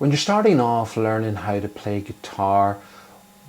When you're starting off learning how to play guitar,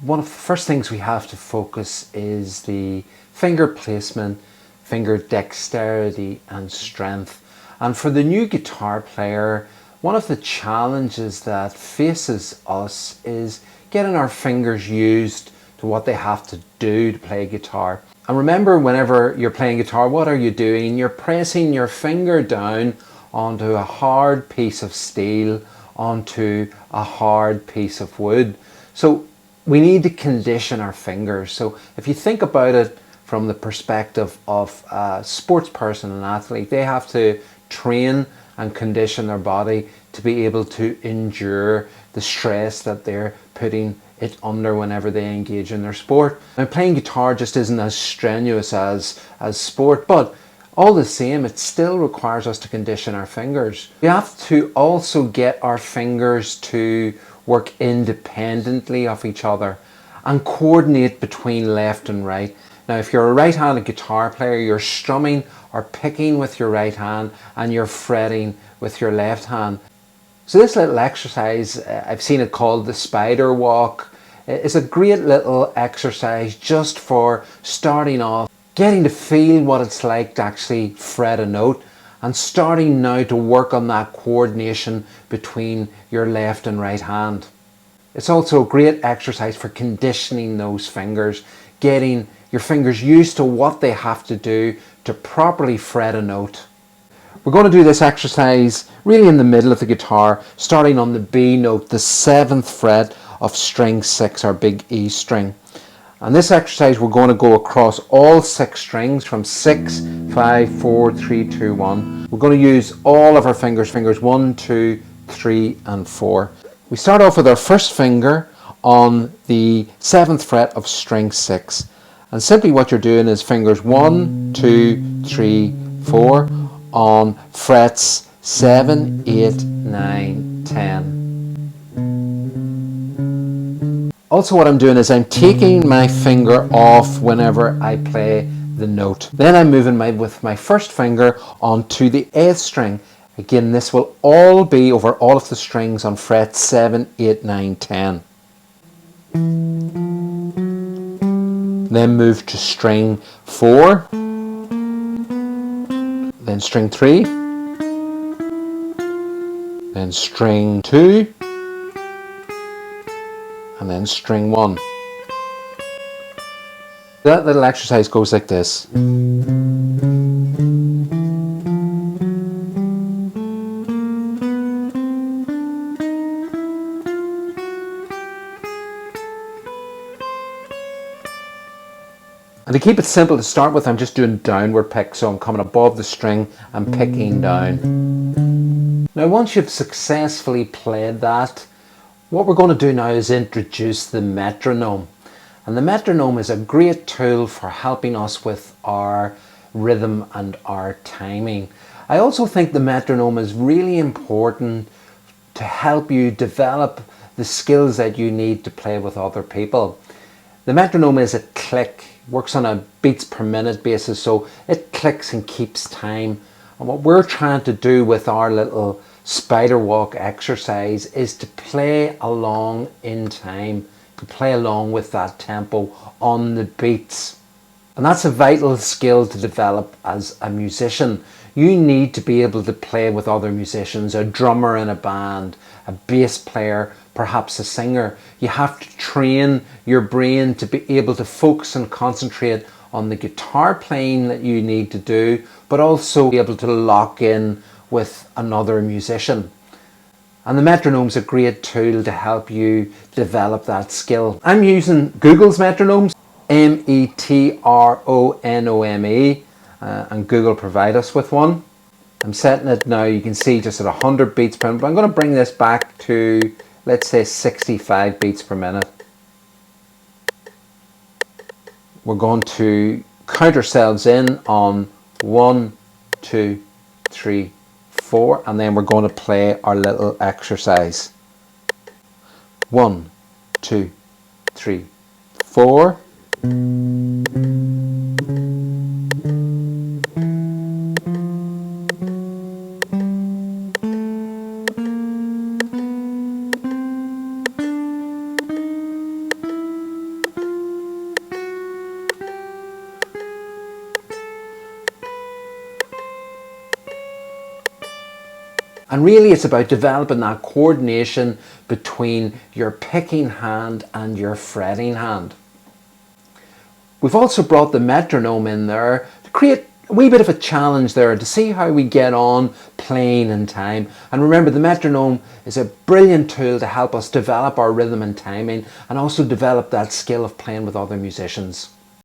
one of the first things we have to focus is the finger placement, finger dexterity and strength. And for the new guitar player, one of the challenges that faces us is getting our fingers used to what they have to do to play guitar. And remember, whenever you're playing guitar, what are you doing? You're pressing your finger down onto a hard piece of steel, onto a hard piece of wood. So we need to condition our fingers. So if you think about it from the perspective of a sports person, an athlete, they have to train and condition their body to be able to endure the stress that they're putting it under whenever they engage in their sport. Now, playing guitar just isn't as strenuous as sport, but all the same, it still requires us to condition our fingers. We have to also get our fingers to work independently of each other and coordinate between left and right. Now, if you're a right-handed guitar player, you're strumming or picking with your right hand and you're fretting with your left hand. So this little exercise, I've seen it called the spider walk, is a great little exercise just for starting off, getting to feel what it's like to actually fret a note and starting now to work on that coordination between your left and right hand. It's also a great exercise for conditioning those fingers, getting your fingers used to what they have to do to properly fret a note. We're going to do this exercise really in the middle of the guitar, starting on the B note, the 7th fret of string 6, our big E string. And this exercise, we're going to go across all 6 strings from 6, 5, 4, 3, 2, 1. We're going to use all of our fingers 1, 2, 3 and 4. We start off with our first finger on the 7th fret of string 6. And simply what you're doing is fingers 1, 2, 3, 4 on frets 7, 8, 9, 10. Also what I'm doing is I'm taking my finger off whenever I play the note. Then I'm moving with my first finger onto the 8th string. Again, this will all be over all of the strings on frets 7, 8, 9, 10. Then move to string 4, then string 3, then string 2, and then string 1. That little exercise goes like this. And to keep it simple to start with, I'm just doing downward pick, so I'm coming above the string and picking down. Now once you've successfully played that, what we're going to do now is introduce the metronome. And the metronome is a great tool for helping us with our rhythm and our timing. I also think the metronome is really important to help you develop the skills that you need to play with other people. The metronome is a click, works on a beats per minute basis, so it clicks and keeps time. And what we're trying to do with our little spider walk exercise is to play along in time, to play along with that tempo on the beats. And that's a vital skill to develop as a musician. You need to be able to play with other musicians, a drummer in a band, a bass player, perhaps a singer. You have to train your brain to be able to focus and concentrate on the guitar playing that you need to do, but also be able to lock in with another musician. And the metronome is a great tool to help you develop that skill. I'm using Google's metronomes, Metronome, and Google provide us with one. I'm setting it now, you can see, just at 100 beats per minute, but I'm going to bring this back to, let's say, 65 beats per minute. We're going to count ourselves in on 1, 2, 3, 4, and then we're going to play our little exercise. 1, 2, 3, 4. And really it's about developing that coordination between your picking hand and your fretting hand. We've also brought the metronome in there to create a wee bit of a challenge there to see how we get on playing in time. And remember, the metronome is a brilliant tool to help us develop our rhythm and timing, and also develop that skill of playing with other musicians.